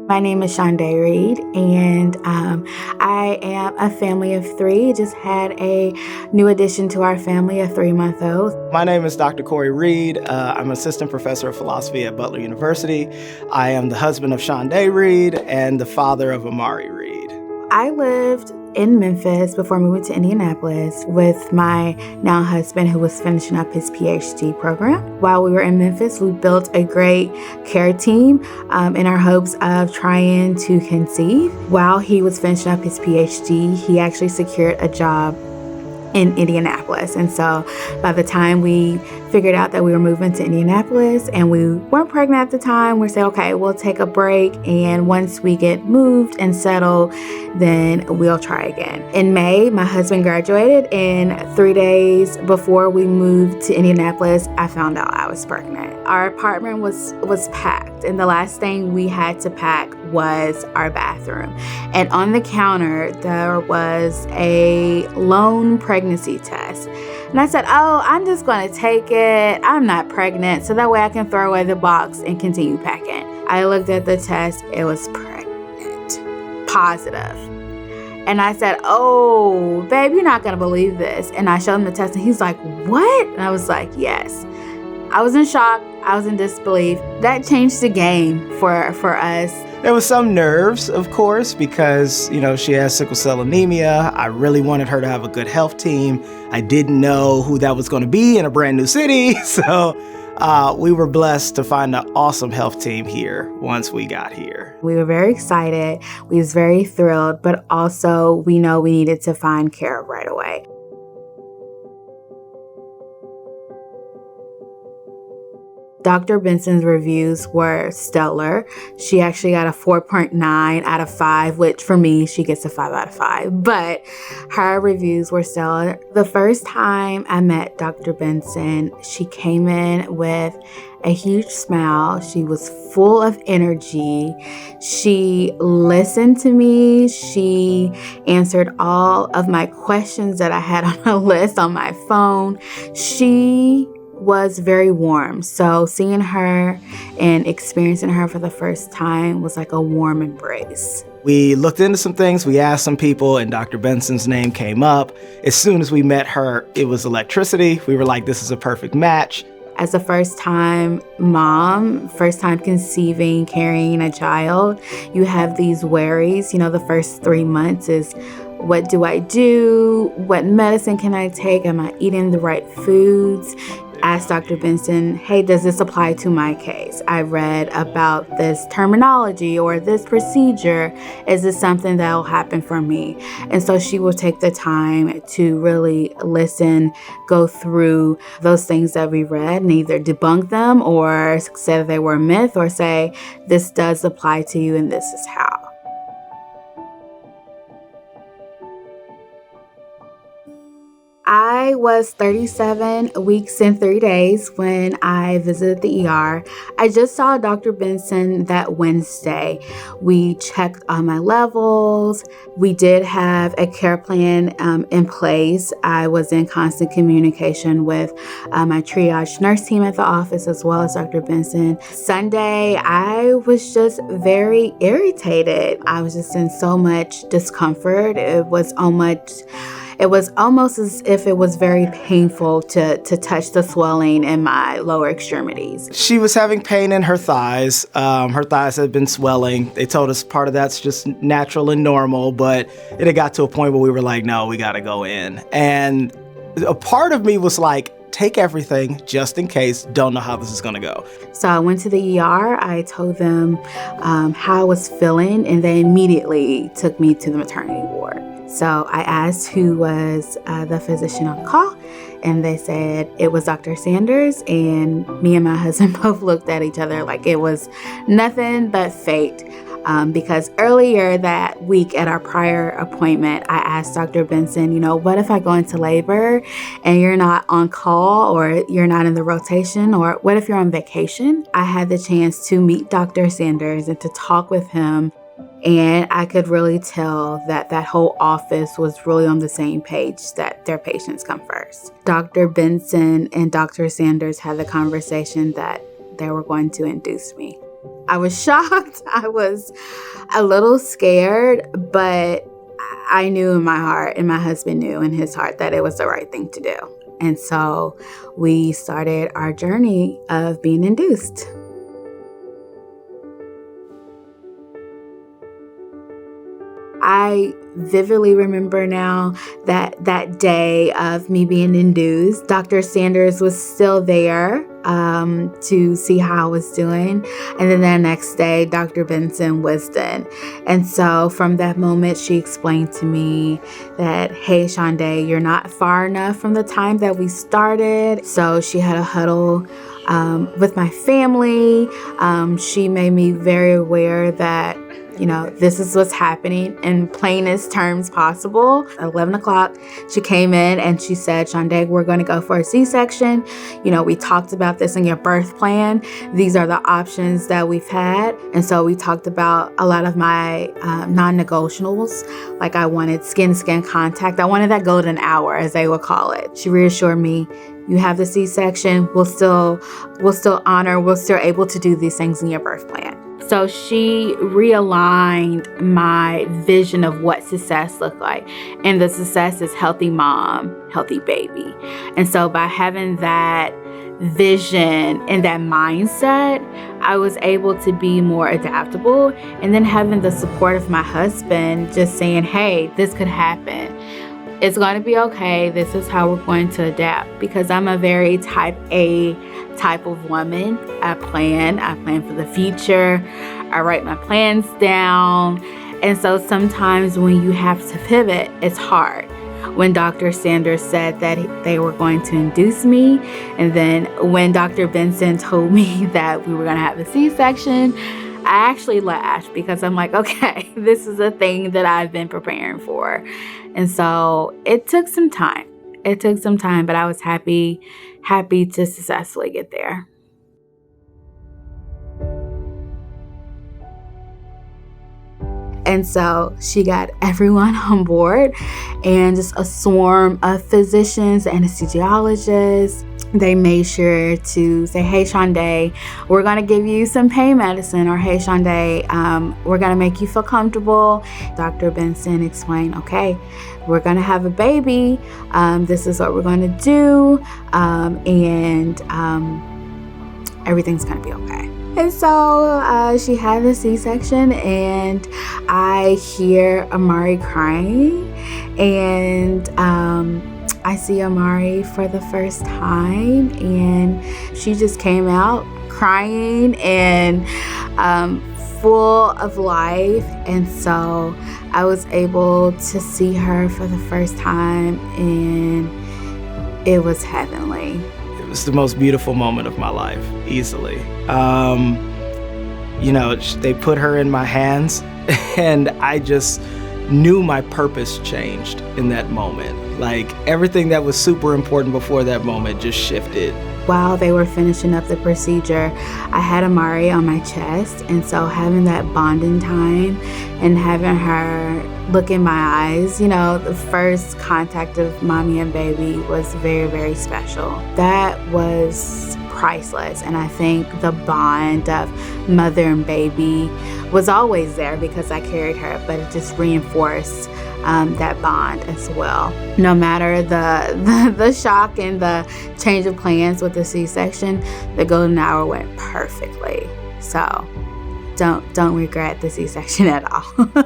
My name is Shaunda Reed, and I am a family of three. Just had a new addition to our family, a 3-month-old. My name is Dr. Corey Reed. I'm an assistant professor of philosophy at Butler University. I am the husband of Shaunda Reed and the father of Amari Reed. I lived in Memphis before moving to Indianapolis with my now husband, who was finishing up his PhD program. While we were in Memphis, we built a great care team in our hopes of trying to conceive. While he was finishing up his PhD, he actually secured a job in Indianapolis. And so by the time we figured out that we were moving to Indianapolis and we weren't pregnant at the time, we said, okay, we'll take a break. And once we get moved and settled, then we'll try again. In May, my husband graduated, and 3 days before we moved to Indianapolis, I found out I was pregnant. Our apartment was packed, and the last thing we had to pack was our bathroom. And on the counter, there was a lone pregnancy test. And I said, oh, I'm just going to take it. I'm not pregnant, so that way I can throw away the box and continue packing. I looked at the test. It was pregnant, positive. And I said, oh, babe, you're not going to believe this. And I showed him the test, and he's like, what? And I was like, yes. I was in shock. I was in disbelief. That changed the game for us. There was some nerves, of course, because, she has sickle cell anemia. I really wanted her to have a good health team. I didn't know who that was going to be in a brand new city. So we were blessed to find an awesome health team here once we got here. We were very excited. We was very thrilled, but also we know we needed to find care right away. Dr. Benson's reviews were stellar. She actually got a 4.9 out of 5, which for me, she gets a 5 out of 5. But her reviews were stellar. The first time I met Dr. Benson, she came in with a huge smile. She was full of energy. She listened to me. She answered all of my questions that I had on a list on my phone. She was very warm. So seeing her and experiencing her for the first time was like a warm embrace. We looked into some things, we asked some people, and Dr. Benson's name came up. As soon as we met her, it was electricity. We were like, this is a perfect match. As a first-time mom, first-time conceiving, carrying a child, you have these worries. The first 3 months is, what do I do? What medicine can I take? Am I eating the right foods? Asked Dr. Benson, hey, does this apply to my case? I read about this terminology or this procedure. Is this something that will happen for me? And so she will take the time to really listen, go through those things that we read and either debunk them or say that they were a myth or say, this does apply to you and this is how. I was 37 weeks and 3 days when I visited the ER. I just saw Dr. Benson that Wednesday. We checked on my levels. We did have a care plan in place. I was in constant communication with my triage nurse team at the office as well as Dr. Benson. Sunday, I was just very irritated. I was just in so much discomfort. It was almost as if it was very painful to touch the swelling in my lower extremities. She was having pain in her thighs. Her thighs had been swelling. They told us part of that's just natural and normal, but it had got to a point where we were like, no, we got to go in. And a part of me was like, take everything just in case, don't know how this is going to go. So I went to the ER. I told them how I was feeling, and they immediately took me to the maternity ward. So I asked who was the physician on call, and they said it was Dr. Sanders, and me and my husband both looked at each other like it was nothing but fate. Because earlier that week at our prior appointment, I asked Dr. Benson, what if I go into labor and you're not on call or you're not in the rotation, or what if you're on vacation? I had the chance to meet Dr. Sanders and to talk with him. And I could really tell that whole office was really on the same page, that their patients come first. Dr. Benson and Dr. Sanders had the conversation that they were going to induce me. I was shocked. I was a little scared, but I knew in my heart, and my husband knew in his heart, that it was the right thing to do. And so we started our journey of being induced. I vividly remember now that day of me being induced. Dr. Sanders was still there to see how I was doing. And then the next day, Dr. Benson was then. And so from that moment, she explained to me that, hey, Shaunda, you're not far enough from the time that we started. So she had a huddle with my family. She made me very aware that, this is what's happening in plainest terms possible. At 11 o'clock, she came in and she said, Shaunda, we're going to go for a C-section. We talked about this in your birth plan. These are the options that we've had. And so we talked about a lot of my non-negotiables. Like I wanted skin-to-skin contact. I wanted that golden hour, as they would call it. She reassured me, you have the C-section. We're still able to do these things in your birth plan. So she realigned my vision of what success looked like. And the success is healthy mom, healthy baby. And so by having that vision and that mindset, I was able to be more adaptable. And then having the support of my husband just saying, hey, this could happen. It's going to be okay. This is how we're going to adapt, because I'm a very type A type of woman. I plan for the future. I write my plans down. And so sometimes when you have to pivot, it's hard. When Dr. Sanders said that they were going to induce me, and then when Dr. Benson told me that we were going to have a C-section, I actually laughed, because I'm like, okay, this is a thing that I've been preparing for. And so it took some time. But I was happy to successfully get there. And so she got everyone on board, and just a swarm of physicians, anesthesiologists. They made sure to say, hey, Shaunda, we're going to give you some pain medicine, or hey, Shaunda, we're going to make you feel comfortable. Dr. Benson explained, okay, we're going to have a baby. This is what we're going to do. And everything's going to be okay. And so she had a C-section, and I hear Amari crying, and I see Amari for the first time, and she just came out crying and full of life. And so I was able to see her for the first time, and it was heavenly. It was the most beautiful moment of my life, easily. They put her in my hands, and I just knew my purpose changed in that moment. Like everything that was super important before that moment just shifted. While they were finishing up the procedure, I had Amari on my chest, and so having that bonding time and having her look in my eyes, the first contact of mommy and baby was very, very special. That was priceless, and I think the bond of mother and baby was always there because I carried her, but it just reinforced that bond as well. No matter the shock and the change of plans with the C-section, the golden hour went perfectly. So don't regret the C-section at all.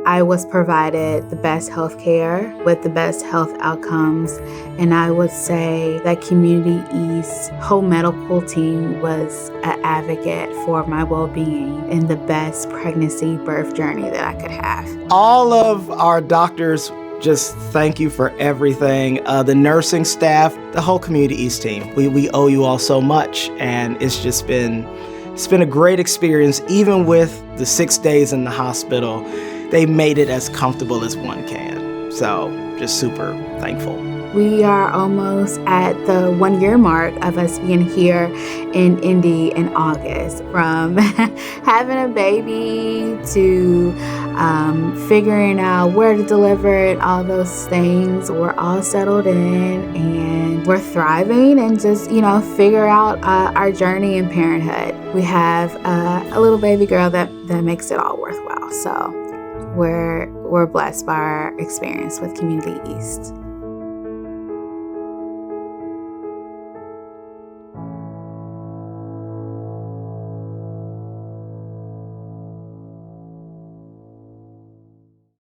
I was provided the best health care with the best health outcomes. And I would say that Community East's whole medical team was an advocate for my well-being and the best pregnancy birth journey that I could have. All of our doctors, just thank you for everything. The nursing staff, the whole Community East team, we owe you all so much. And it's been a great experience. Even with the 6 days in the hospital, they made it as comfortable as one can. So just super thankful. We are almost at the 1 year mark of us being here in Indy in August. From having a baby to figuring out where to deliver and all those things, we're all settled in and we're thriving and just, figure out our journey in parenthood. We have a little baby girl that makes it all worthwhile. So we're blessed by our experience with Community East.